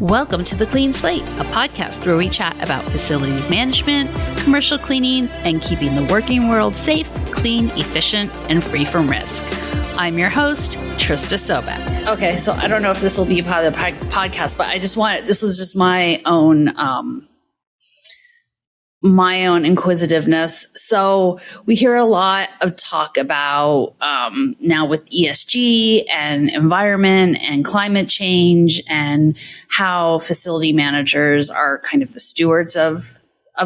Welcome to The Clean Slate, a podcast where we chat about facilities management, commercial cleaning, and keeping the working world safe, clean, efficient, and free from risk. I'm your host, Trista Sobek. Okay, so I don't know if this will be part of the podcast, but this was just my own inquisitiveness. So we hear a lot of talk about now with ESG and environment and climate change and how facility managers are kind of the stewards of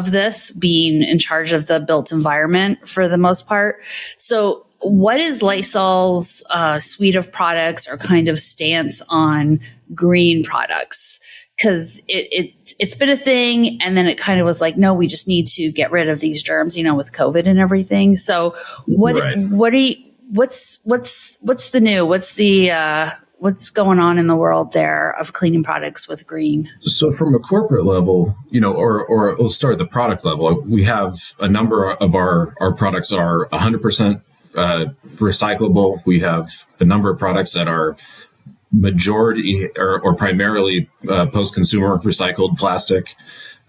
this, being in charge of the built environment for the most part. So what is Lysol's suite of products or kind of stance on green products? Because it's been a thing, and then it kind of was like, no, we just need to get rid of these germs, with COVID and everything. So what's the new? What's going on in the world there of cleaning products with green? So from a corporate level, or we'll start at the product level. We have a number of our products are 100% recyclable. We have a number of products that are majority or primarily post-consumer recycled plastic.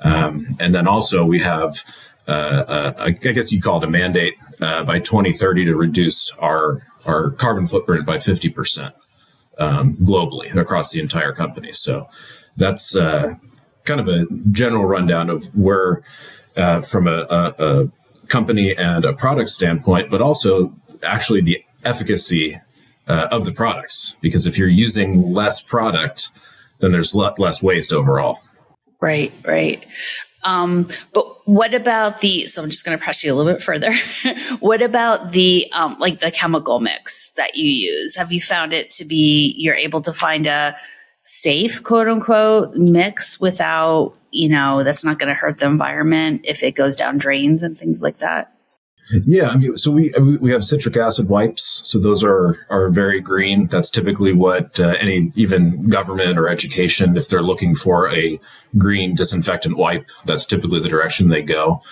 And then also we have, I guess you call it a mandate by 2030 to reduce our carbon footprint by 50% globally across the entire company. So that's kind of a general rundown of where from a company and a product standpoint, but also actually the efficacy of the products, because if you're using less product, then there's less waste overall. Right. But what about so I'm just going to press you a little bit further. What about the chemical mix that you use? Have you found it to be, you're able to find a safe, quote unquote, mix without, that's not going to hurt the environment if it goes down drains and things like that? Yeah, so we have citric acid wipes. So those are very green. That's typically what any even government or education, if they're looking for a green disinfectant wipe, that's typically the direction they go.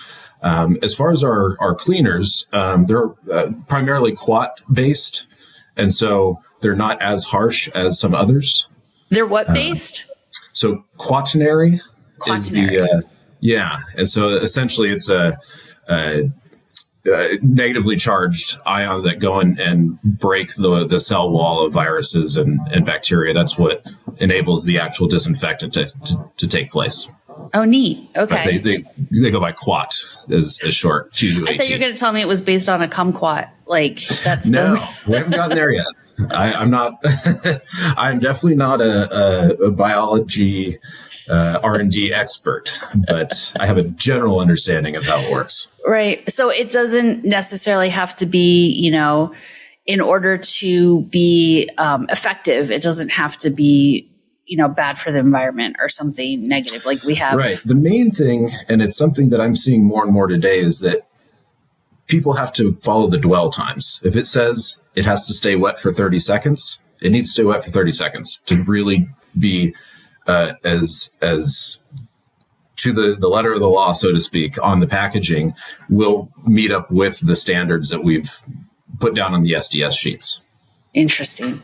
As far as our cleaners, they're primarily quat based, and so they're not as harsh as some others. They're what based? So quaternary is the and so essentially it's a negatively charged ions that go in and break the cell wall of viruses and bacteria. That's what enables the actual disinfectant to take place. Oh, neat. Okay. But they go by quat as short. QUAT. I thought you were going to tell me it was based on a kumquat. That's no, we haven't gotten there yet. I'm not. I'm definitely not a biology R&D expert, but I have a general understanding of how it works. Right. So it doesn't necessarily have to be, in order to be effective, it doesn't have to be, bad for the environment or something negative like we have. Right. The main thing, and it's something that I'm seeing more and more today, is that people have to follow the dwell times. If it says it has to stay wet for 30 seconds, it needs to stay wet for 30 seconds to really be as to the letter of the law, so to speak, on the packaging, will meet up with the standards that we've put down on the SDS sheets. Interesting.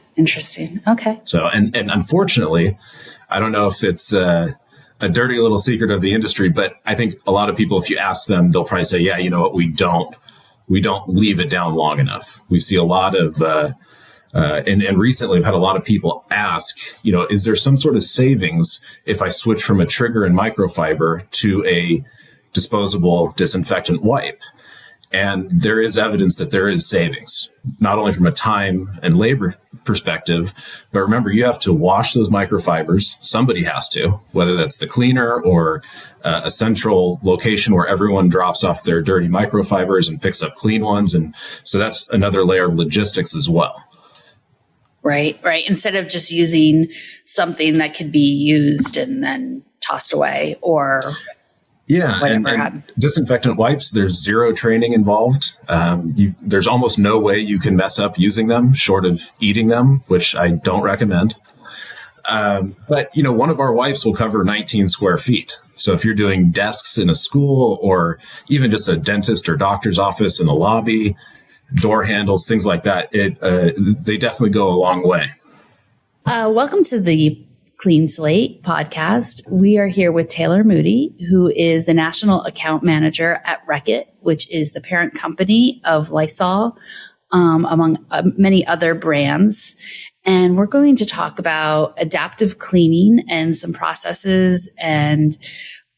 Okay. So, and unfortunately, I don't know if it's a dirty little secret of the industry, but I think a lot of people, if you ask them, they'll probably say, yeah, you know what, we don't leave it down long enough. We see a lot of, and recently I've had a lot of people ask, is there some sort of savings if I switch from a trigger and microfiber to a disposable disinfectant wipe? And there is evidence that there is savings, not only from a time and labor perspective, but remember, you have to wash those microfibers. Somebody has to, whether that's the cleaner or a central location where everyone drops off their dirty microfibers and picks up clean ones. And so that's another layer of logistics as well. Right. Instead of just using something that could be used and then tossed away or whatever. And disinfectant wipes, there's zero training involved. There's almost no way you can mess up using them short of eating them, which I don't recommend. But one of our wipes will cover 19 square feet. So if you're doing desks in a school or even just a dentist or doctor's office in the lobby, door handles, things like that, they definitely go a long way. Welcome to the Clean Slate podcast. We are here with Taylor Moody, who is the National Account Manager at Reckitt, which is the parent company of Lysol, among many other brands. And we're going to talk about adaptive cleaning and some processes and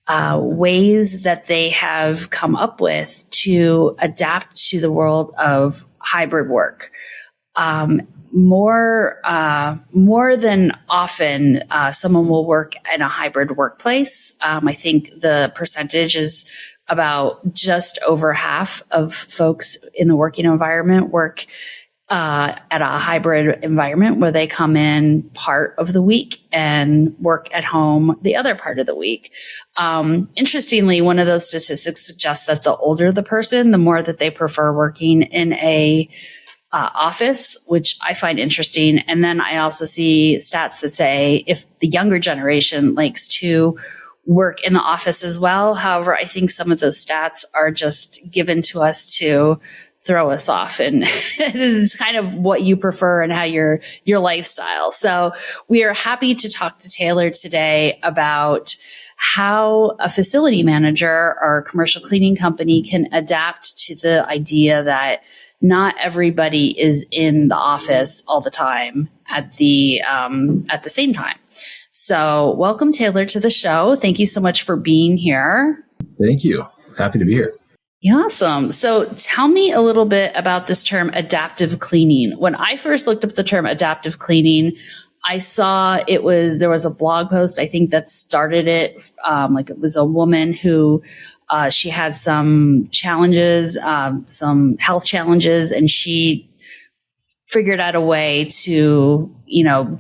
ways that they have come up with to adapt to the world of hybrid work. More than often, someone will work in a hybrid workplace. I think the percentage is about just over half of folks in the working environment work at a hybrid environment where they come in part of the week and work at home the other part of the week. Interestingly, one of those statistics suggests that the older the person, the more that they prefer working in a office, which I find interesting. And then I also see stats that say if the younger generation likes to work in the office as well. However, I think some of those stats are just given to us to throw us off, and it's kind of what you prefer and how your lifestyle. So we are happy to talk to Taylor today about how a facility manager or a commercial cleaning company can adapt to the idea that not everybody is in the office all the time at the same time. So welcome, Taylor, to the show. Thank you so much for being here. Thank you. Happy to be here. Awesome. So tell me a little bit about this term adaptive cleaning. When I first looked up the term adaptive cleaning, I saw there was a blog post, I think, that started it. It was a woman who she had some challenges, some health challenges, and she figured out a way to,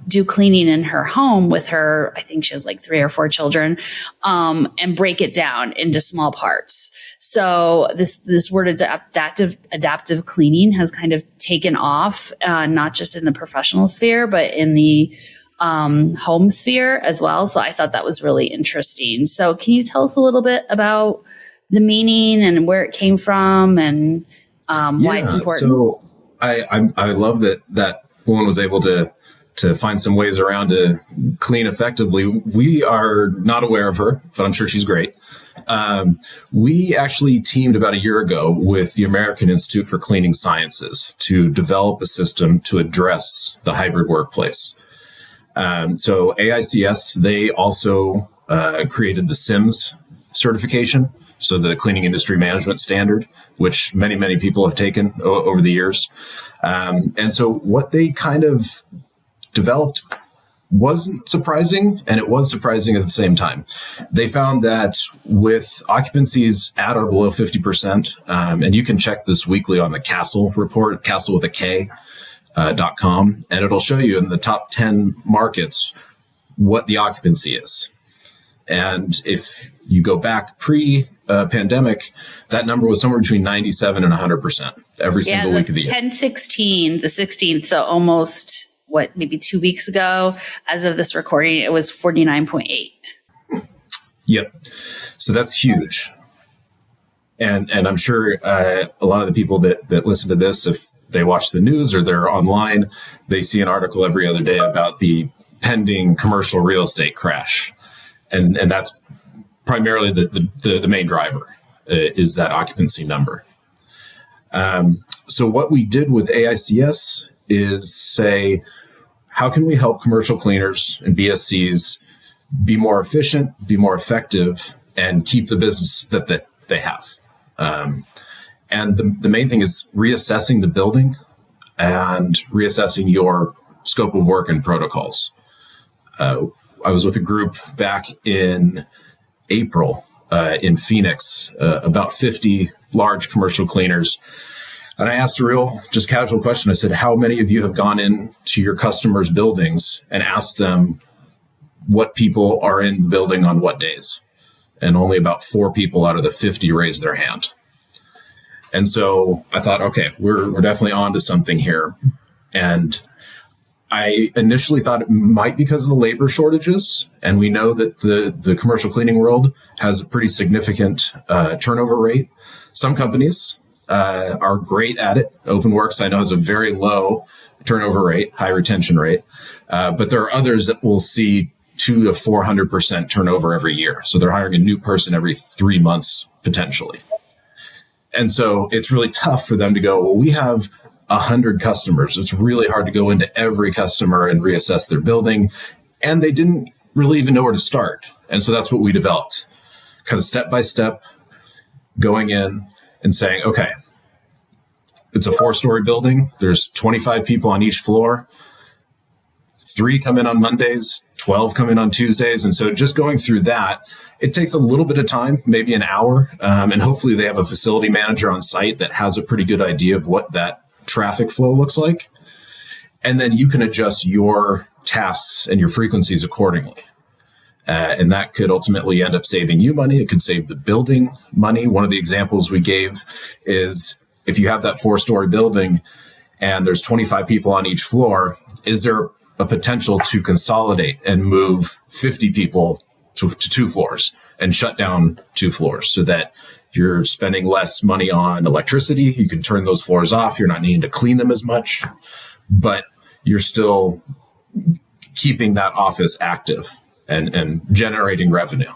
do cleaning in her home with her, I think she has like 3 or 4 children, and break it down into small parts. So this word adaptive cleaning has kind of taken off, not just in the professional sphere, but in the home sphere as well. So I thought that was really interesting. So can you tell us a little bit about the meaning and where it came from and why it's important? So I love that woman was able to find some ways around to clean effectively. We are not aware of her, but I'm sure she's great. We actually teamed about a year ago with the American Institute for Cleaning Sciences to develop a system to address the hybrid workplace. So AICS, they also created the SIMS certification, so the Cleaning Industry Management Standard, which many, many people have taken over the years. And so what they kind of developed wasn't surprising, and it was surprising at the same time. They found that with occupancies at or below 50%, and you can check this weekly on the Castle report, Castle with a K, .com, and it'll show you in the top 10 markets what the occupancy is. And if you go back pre-pandemic, that number was somewhere between 97 and 100% every single week of the year. 10/16, the 16th, so almost, maybe 2 weeks ago, as of this recording, it was 49.8. Yep. So that's huge. And I'm sure a lot of the people that listen to this, if they watch the news or they're online, they see an article every other day about the pending commercial real estate crash. And that's primarily the main driver is that occupancy number. So what we did with AICS is say, how can we help commercial cleaners and BSCs be more efficient, be more effective, and keep the business that they have? And the main thing is reassessing the building and reassessing your scope of work and protocols. I was with a group back in April in Phoenix, about 50 large commercial cleaners. And I asked a real, just casual question. I said, how many of you have gone into your customers' buildings and asked them what people are in the building on what days? And only about 4 people out of the 50 raised their hand. And so I thought, okay, we're definitely on to something here. And I initially thought it might be because of the labor shortages. And we know that the commercial cleaning world has a pretty significant turnover rate. Some companies are great at it. OpenWorks, I know, has a very low turnover rate, high retention rate. But there are others that will see 200 to 400% turnover every year. So they're hiring a new person every 3 months, potentially. And so it's really tough for them to go, well, we have 100 customers. It's really hard to go into every customer and reassess their building. And they didn't really even know where to start. And so that's what we developed, kind of step by step, going in and saying, okay, it's a 4-story building. There's 25 people on each floor. 3 come in on Mondays, 12 come in on Tuesdays. And so just going through that, it takes a little bit of time, maybe an hour. And hopefully they have a facility manager on site that has a pretty good idea of what that traffic flow looks like. And then you can adjust your tasks and your frequencies accordingly. And that could ultimately end up saving you money. It could save the building money. One of the examples we gave is if you have that 4-story building and there's 25 people on each floor, is there a potential to consolidate and move 50 people to 2 floors and shut down 2 floors so that you're spending less money on electricity? You can turn those floors off. You're not needing to clean them as much, but you're still keeping that office active and generating revenue.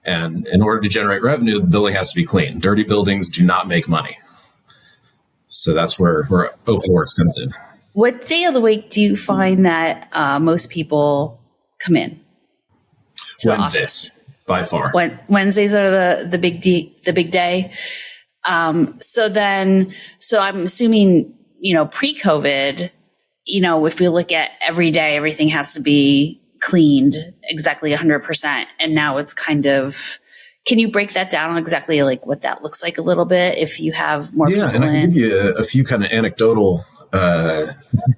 And in order to generate revenue, the building has to be clean. Dirty buildings do not make money. So that's where OpenWorks comes in. What day of the week do you find that most people come in? Wednesdays, by far. Wednesdays are the big day. So I'm assuming, pre-COVID, if we look at every day, everything has to be cleaned exactly 100%. And now it's kind of, can you break that down exactly like what that looks like a little bit if you have more people and I can give you a few kind of anecdotal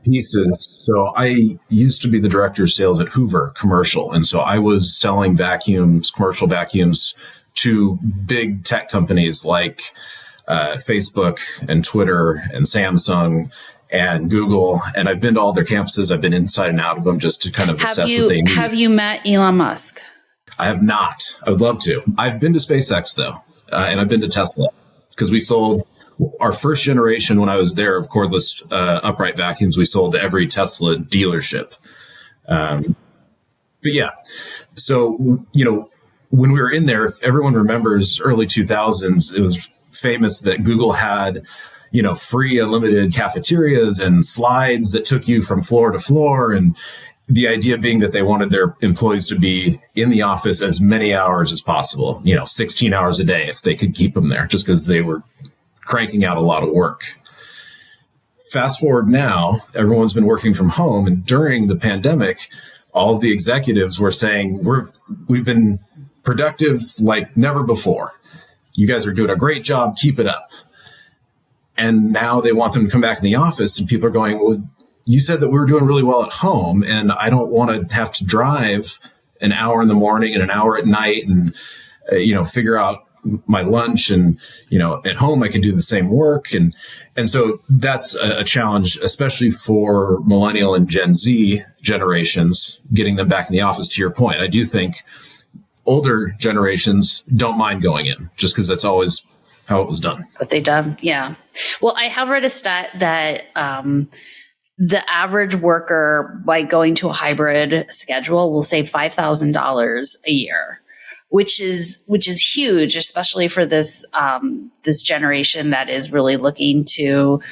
pieces. So I used to be the director of sales at Hoover Commercial. And so I was selling vacuums, commercial vacuums to big tech companies like Facebook and Twitter and Samsung and Google. And I've been to all their campuses. I've been inside and out of them just to kind of assess what they need. Have you met Elon Musk? I have not. I would love to. I've been to SpaceX though. And I've been to Tesla because we sold our first generation when I was there of cordless upright vacuums. We sold to every Tesla dealership. But yeah, so, when we were in there, if everyone remembers early 2000s, it was famous that Google had, free unlimited cafeterias and slides that took you from floor to floor. And the idea being that they wanted their employees to be in the office as many hours as possible, 16 hours a day if they could keep them there, just because they were cranking out a lot of work. Fast forward now, everyone's been working from home. And during the pandemic, all of the executives were saying, we've been productive like never before. You guys are doing a great job. Keep it up. And now they want them to come back in the office. And people are going, well, you said that we were doing really well at home. And I don't want to have to drive an hour in the morning and an hour at night and, figure out my lunch. And, at home, I can do the same work. And so that's a challenge, especially for millennial and Gen Z generations, getting them back in the office. To your point, I do think older generations don't mind going in just because that's always how it was done. What they done. Yeah. Well, I have read a stat that the average worker, by going to a hybrid schedule, will save $5,000 a year, which is huge, especially for this generation that is really looking to,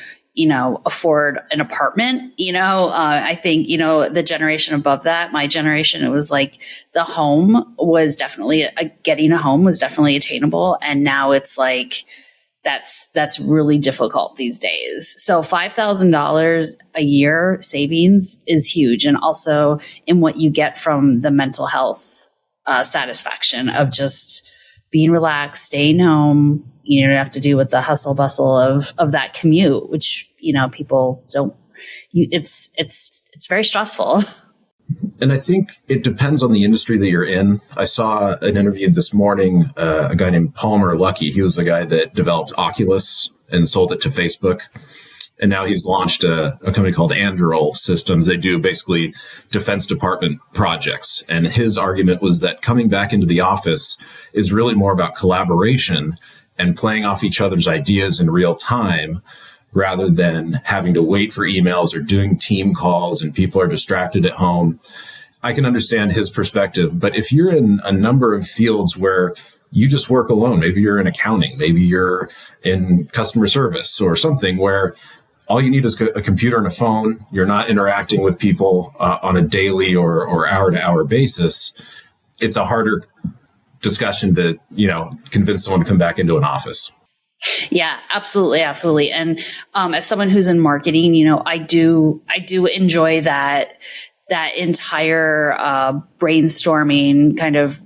afford an apartment. I think, the generation above that, my generation, it was like the home was definitely getting a home was definitely attainable. And now it's like, that's really difficult these days. So $5,000 a year savings is huge. And also in what you get from the mental health satisfaction of just being relaxed, staying home. You don't have to deal with the hustle bustle of that commute, which, people don't, it's very stressful. And I think it depends on the industry that you're in. I saw an interview this morning, a guy named Palmer Luckey. He was the guy that developed Oculus and sold it to Facebook. And now he's launched a company called Anduril Systems. They do basically Defense Department projects. And his argument was that coming back into the office is really more about collaboration and playing off each other's ideas in real time, rather than having to wait for emails or doing team calls and people are distracted at home. I can understand his perspective. But if you're in a number of fields where you just work alone, maybe you're in accounting, maybe you're in customer service or something where all you need is a computer and a phone, you're not interacting with people on a daily or hour-to-hour basis, it's a harder discussion to, convince someone to come back into an office. Yeah, absolutely. Absolutely. And as someone who's in marketing, I do enjoy that entire brainstorming kind of,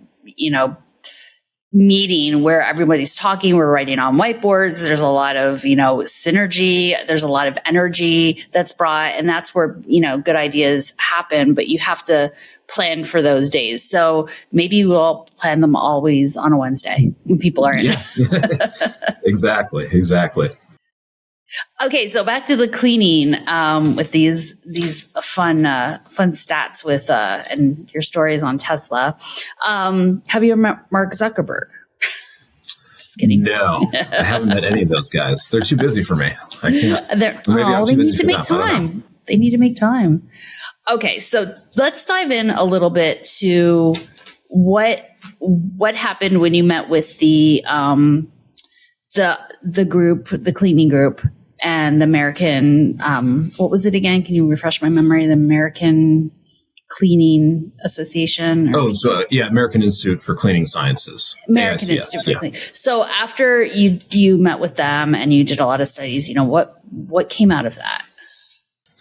meeting where everybody's talking, we're writing on whiteboards. There's a lot of, synergy. There's a lot of energy that's brought, and that's where, good ideas happen, but you have to plan for those days. So maybe we'll plan them always on a Wednesday when people are in. Yeah, exactly. Okay, so back to the cleaning with these fun stats with and your stories on Tesla. Have you ever met Mark Zuckerberg? Just kidding. No, I haven't met any of those guys. They're too busy for me. I can't. They need to make time. They need to make time. Okay, so let's dive in a little bit to what happened when you met with the group, the cleaning group, and the American, what was it again? Can you refresh my memory? The American Cleaning Association? American Institute for Cleaning Sciences. American Institute for Cleaning. So after you met with them and you did a lot of studies, what came out of that?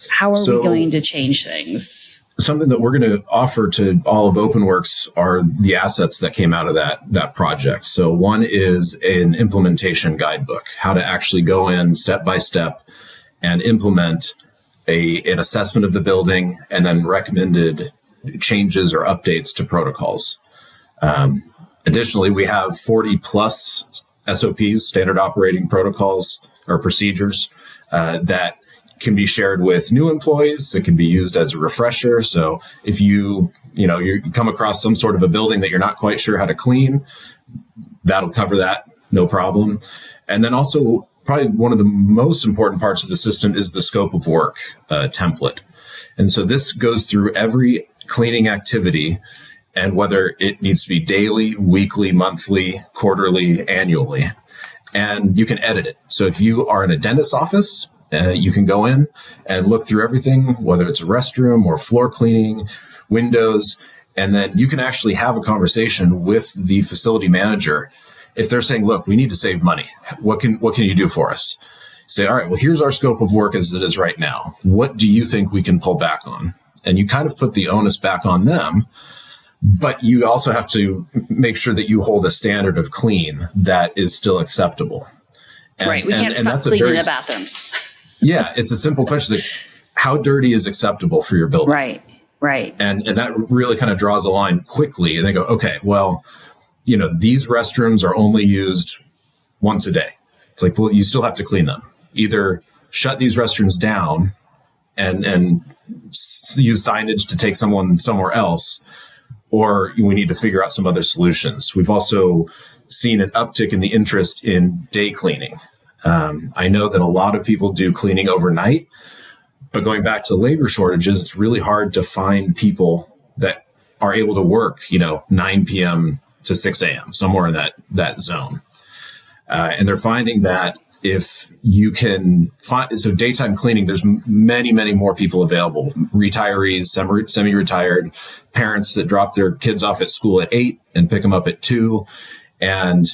How are we going to change things? Something that we're going to offer to all of OpenWorks are the assets that came out of that project. So one is an implementation guidebook, how to actually go in step by step and implement an assessment of the building and then recommended changes or updates to protocols. Additionally, we have 40 plus SOPs, standard operating protocols or procedures that can be shared with new employees. It can be used as a refresher. So if you come across some sort of a building that you're not quite sure how to clean, that'll cover that, no problem. And then also probably one of the most important parts of the system is the scope of work template. And so this goes through every cleaning activity and whether it needs to be daily, weekly, monthly, quarterly, annually, and you can edit it. So if you are in a dentist's office, you can go in and look through everything, whether it's a restroom or floor cleaning, windows, and then you can actually have a conversation with the facility manager. If they're saying, look, we need to save money, what can you do for us? Say, all right, well, here's our scope of work as it is right now. What do you think we can pull back on? And you kind of put the onus back on them, but you also have to make sure that you hold a standard of clean that is still acceptable. Right. We can't stop cleaning the bathrooms. Yeah, it's a simple question. Like, how dirty is acceptable for your building? Right. And that really kind of draws a line quickly. And they go, okay, well, these restrooms are only used once a day. It's like, well, you still have to clean them. Either shut these restrooms down and use signage to take someone somewhere else, or we need to figure out some other solutions. We've also seen an uptick in the interest in day cleaning. I know that a lot of people do cleaning overnight, but going back to labor shortages, it's really hard to find people that are able to work, 9 p.m. to 6 a.m., somewhere in that zone. And they're finding that if you can find, so daytime cleaning, there's many, many more people available, retirees, semi-retired, parents that drop their kids off at school at 8 and pick them up at 2. And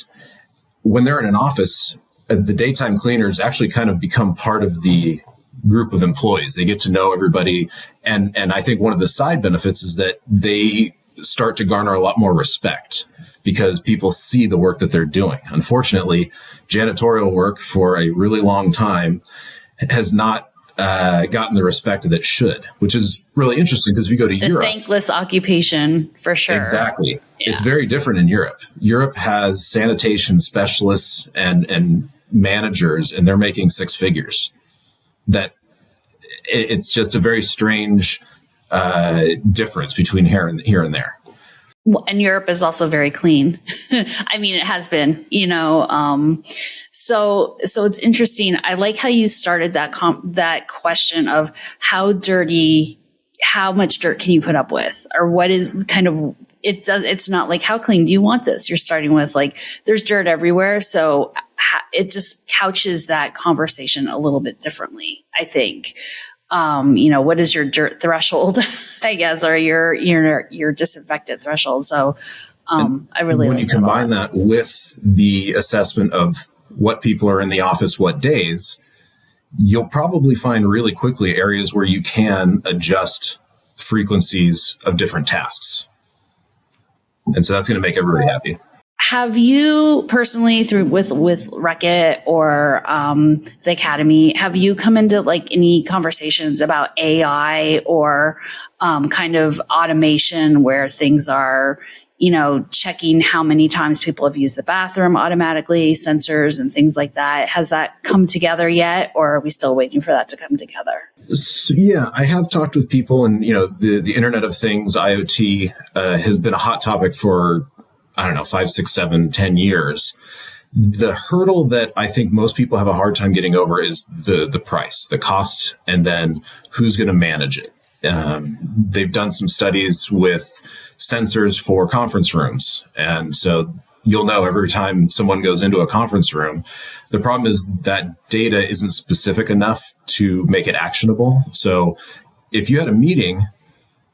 when they're in an office, the daytime cleaners actually kind of become part of the group of employees. They get to know everybody. And I think one of the side benefits is that they start to garner a lot more respect because people see the work that they're doing. Unfortunately, janitorial work for a really long time has not gotten the respect that it should, which is really interesting because if you go to Europe. Thankless occupation, for sure. Exactly. Yeah. It's very different in Europe. Europe has sanitation specialists and managers, and they're making six figures. That it's just a very strange difference between here and there. Well, and Europe is also very clean. I mean, it has been, so it's interesting. I like how you started that question of how dirty how much dirt can you put up with, or what is kind of, it's not like, how clean do you want this? You're starting with like, there's dirt everywhere. So it just couches that conversation a little bit differently, I think. What is your dirt threshold, I guess, or your disinfectant threshold. So I really when you combine that with the assessment of what people are in the office, what days, you'll probably find really quickly areas where you can adjust frequencies of different tasks. And so that's going to make everybody happy. Have you personally, through with Reckitt or the Academy, have you come into like any conversations about AI or kind of automation where things are, checking how many times people have used the bathroom automatically, sensors and things like that? Has that come together yet, or are we still waiting for that to come together? So, yeah, I have talked with people, and the Internet of Things, IoT, has been a hot topic for, I don't know, 5, 6, 7, 10 years. The hurdle that I think most people have a hard time getting over is the price, the cost, and then who's going to manage it. They've done some studies with sensors for conference rooms. And so you'll know every time someone goes into a conference room, the problem is that data isn't specific enough to make it actionable. So if you had a meeting,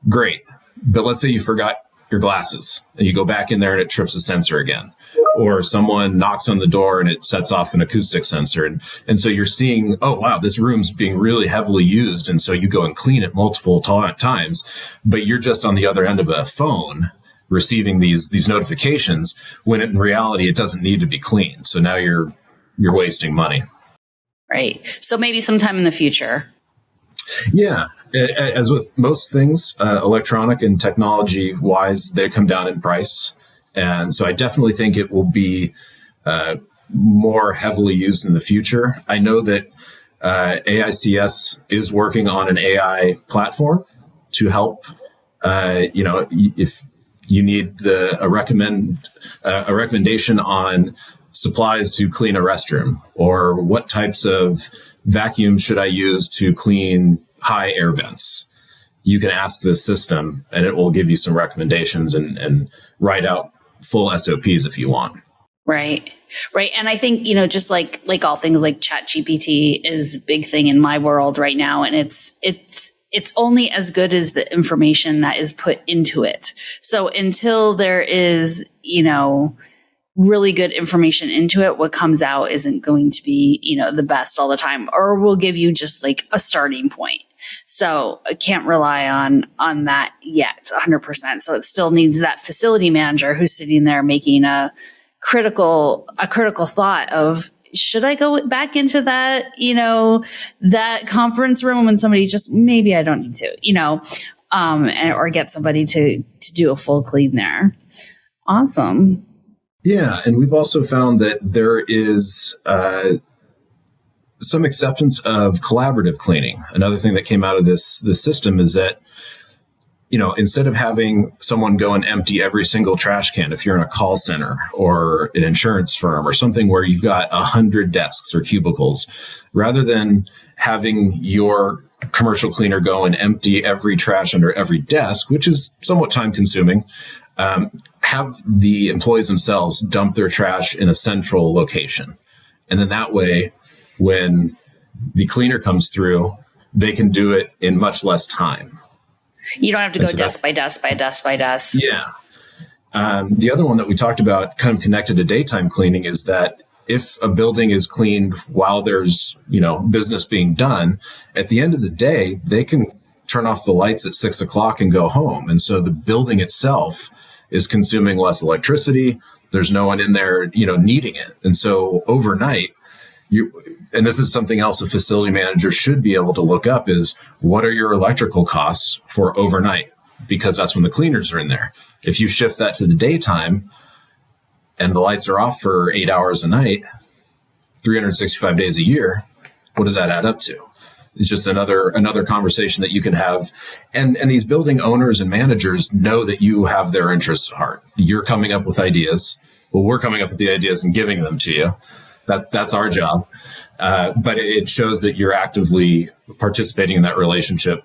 great. But let's say you forgot your glasses and you go back in there and it trips a sensor again. Or someone knocks on the door and it sets off an acoustic sensor. And so you're seeing, oh, wow, this room's being really heavily used. And so you go and clean it multiple times, but you're just on the other end of a phone receiving these notifications when in reality, it doesn't need to be cleaned. So now you're wasting money. Right. So maybe sometime in the future. Yeah. As with most things, electronic and technology wise, they come down in price. And so I definitely think it will be more heavily used in the future. I know that AICS is working on an AI platform to help, if you need a recommendation on supplies to clean a restroom, or what types of vacuums should I use to clean high air vents. You can ask this system and it will give you some recommendations and write out full SOPs if you want. Right. And I think, just like all things like ChatGPT is a big thing in my world right now. And it's only as good as the information that is put into it. So until there is, really good information into it, what comes out isn't going to be, the best all the time, or will give you just like a starting point. So I can't rely on that yet 100%. So it still needs that facility manager who's sitting there making a critical thought of, should I go back into that, that conference room when somebody just, maybe I don't need to, or get somebody to do a full clean there. Awesome. Yeah. And we've also found that there is some acceptance of collaborative cleaning. Another thing that came out of this system is that, instead of having someone go and empty every single trash can, if you're in a call center or an insurance firm or something where you've got 100 desks or cubicles, rather than having your commercial cleaner go and empty every trash under every desk, which is somewhat time consuming, have the employees themselves dump their trash in a central location. And then that way, when the cleaner comes through, they can do it in much less time. You don't have to go desk by desk by desk by desk. Yeah. The other one that we talked about kind of connected to daytime cleaning is that if a building is cleaned while there's, business being done, at the end of the day, they can turn off the lights at 6 o'clock and go home. And so the building itself is consuming less electricity. There's no one in there, needing it. And so overnight, and this is something else a facility manager should be able to look up, is what are your electrical costs for overnight? Because that's when the cleaners are in there. If you shift that to the daytime and the lights are off for 8 hours a night, 365 days a year, what does that add up to? It's just another conversation that you can have. And these building owners and managers know that you have their interests at heart. You're coming up with ideas. Well, we're coming up with the ideas and giving them to you. That's our job. But it shows that you're actively participating in that relationship,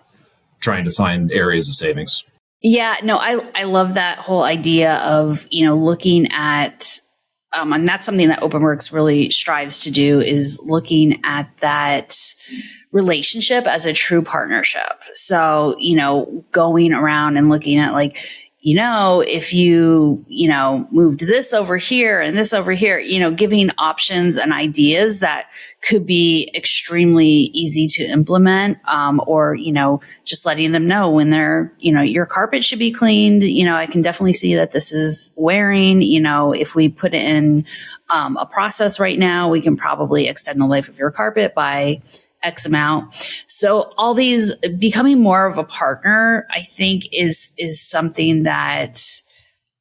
trying to find areas of savings. Yeah, no, I love that whole idea of, looking at, and that's something that OpenWorks really strives to do, is looking at that relationship as a true partnership. So, going around and looking at like, if you, moved this over here and this over here, giving options and ideas that could be extremely easy to implement, or, just letting them know when they're, your carpet should be cleaned. I can definitely see that this is wearing, if we put it in a process right now, we can probably extend the life of your carpet by X amount. So all these, becoming more of a partner, I think is something that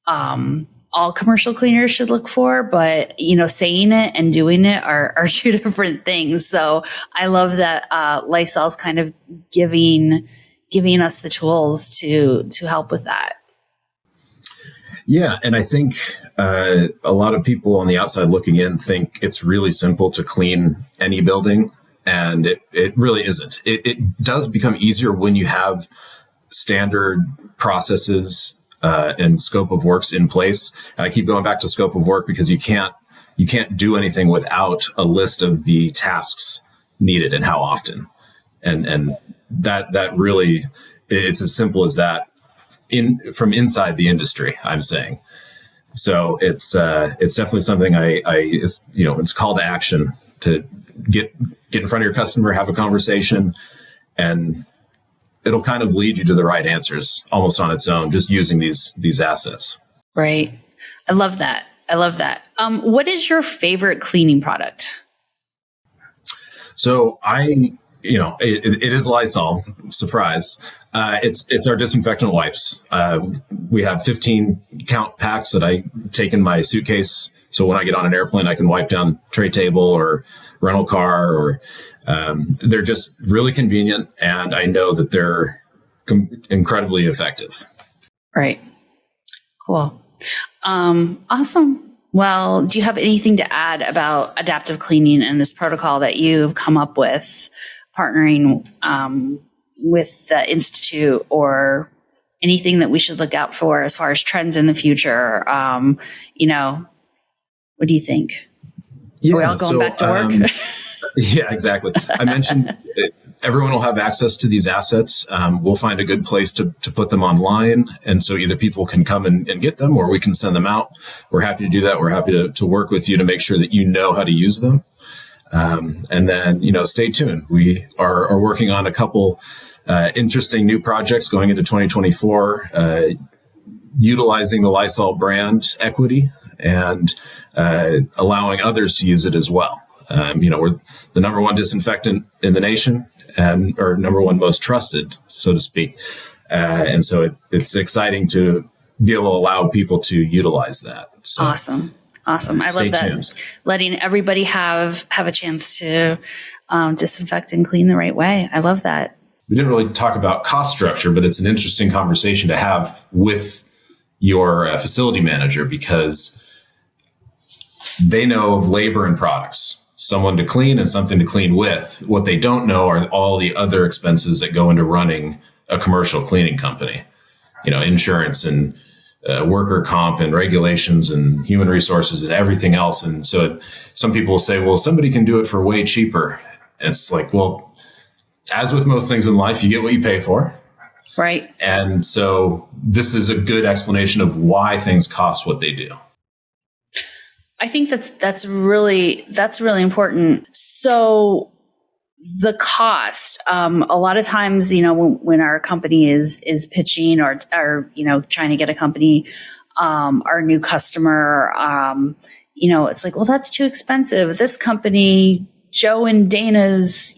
all commercial cleaners should look for. But saying it and doing it are two different things. So I love that Lysol's kind of giving us the tools to help with that. Yeah, and I think a lot of people on the outside looking in think it's really simple to clean any building. And it really isn't. It does become easier when you have standard processes and scope of works in place. And I keep going back to scope of work because you can't do anything without a list of the tasks needed and how often. And that really, it's as simple as that from inside the industry, I'm saying. So it's definitely something it's call to action to get in front of your customer, have a conversation, and it'll kind of lead you to the right answers almost on its own, just using these assets. Right. I love that. What is your favorite cleaning product? So it is Lysol. Surprise. It's our disinfectant wipes. We have 15 count packs that I take in my suitcase. So when I get on an airplane, I can wipe down the tray table or rental car, or they're just really convenient. And I know that they're incredibly effective. Right. Cool. Awesome. Well, do you have anything to add about adaptive cleaning and this protocol that you've come up with, partnering with the Institute, or anything that we should look out for as far as trends in the future? What do you think? Yeah, are we all going back to work? Yeah, exactly. I mentioned everyone will have access to these assets. We'll find a good place to put them online. And so either people can come and get them, or we can send them out. We're happy to do that. We're happy to work with you to make sure that you know how to use them. And then, stay tuned. We are working on a couple interesting new projects going into 2024, utilizing the Lysol brand equity and allowing others to use it as well. We're the number one disinfectant in the nation, or number one most trusted, so to speak. And so it's exciting to be able to allow people to utilize that. So, Awesome. I love that. Tuned. Letting everybody have a chance to disinfect and clean the right way. I love that. We didn't really talk about cost structure, but it's an interesting conversation to have with your facility manager, because they know of labor and products, someone to clean and something to clean with. What they don't know are all the other expenses that go into running a commercial cleaning company, insurance and worker comp and regulations and human resources and everything else. And so some people will say, well, somebody can do it for way cheaper. And it's like, well, as with most things in life, you get what you pay for. Right. And so this is a good explanation of why things cost what they do. I think that's really important. So the cost, a lot of times, when our company is pitching or trying to get a company, our new customer, it's like, well, that's too expensive. This company, Joe and Dana's,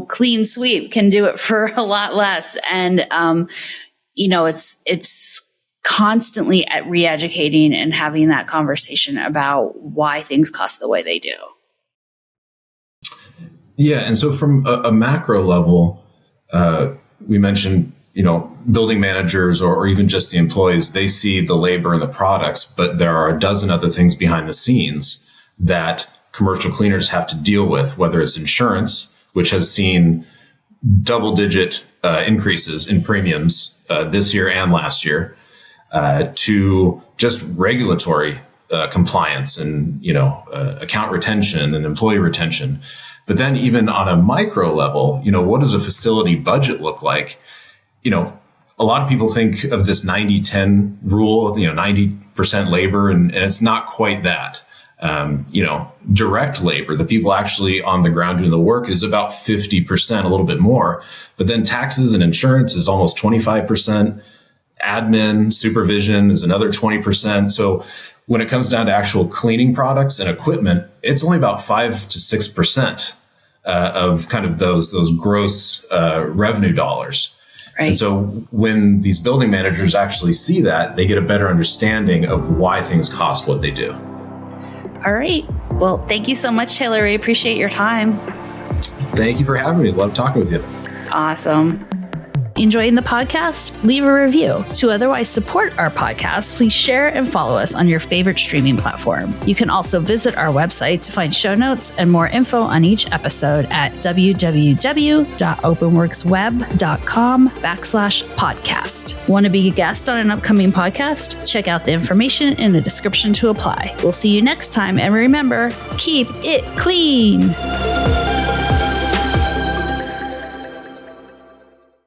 clean sweep, can do it for a lot less. And, it's constantly at re-educating and having that conversation about why things cost the way they do. Yeah. And so from a macro level, we mentioned, building managers or even just the employees, they see the labor and the products, but there are a dozen other things behind the scenes that commercial cleaners have to deal with, whether it's insurance, which has seen double-digit increases in premiums this year and last year to just regulatory compliance and account retention and employee retention. But then even on a micro level, what does a facility budget look like? A lot of people think of this 90-10 rule, 90% labor, and it's not quite that. Direct labor, the people actually on the ground doing the work, is about 50%, a little bit more. But then taxes and insurance is almost 25%. Admin, supervision is another 20%. So when it comes down to actual cleaning products and equipment, it's only about 5 to 6% of kind of those gross revenue dollars. Right. And so when these building managers actually see that, they get a better understanding of why things cost what they do. All right. Well, thank you so much, Taylor. We appreciate your time. Thank you for having me. Love talking with you. Awesome. Enjoying the podcast? Leave a review. To otherwise support our podcast, please share and follow us on your favorite streaming platform. You can also visit our website to find show notes and more info on each episode at www.openworksweb.com/podcast. Want to be a guest on an upcoming podcast? Check out the information in the description to apply. We'll see you next time, and remember, keep it clean.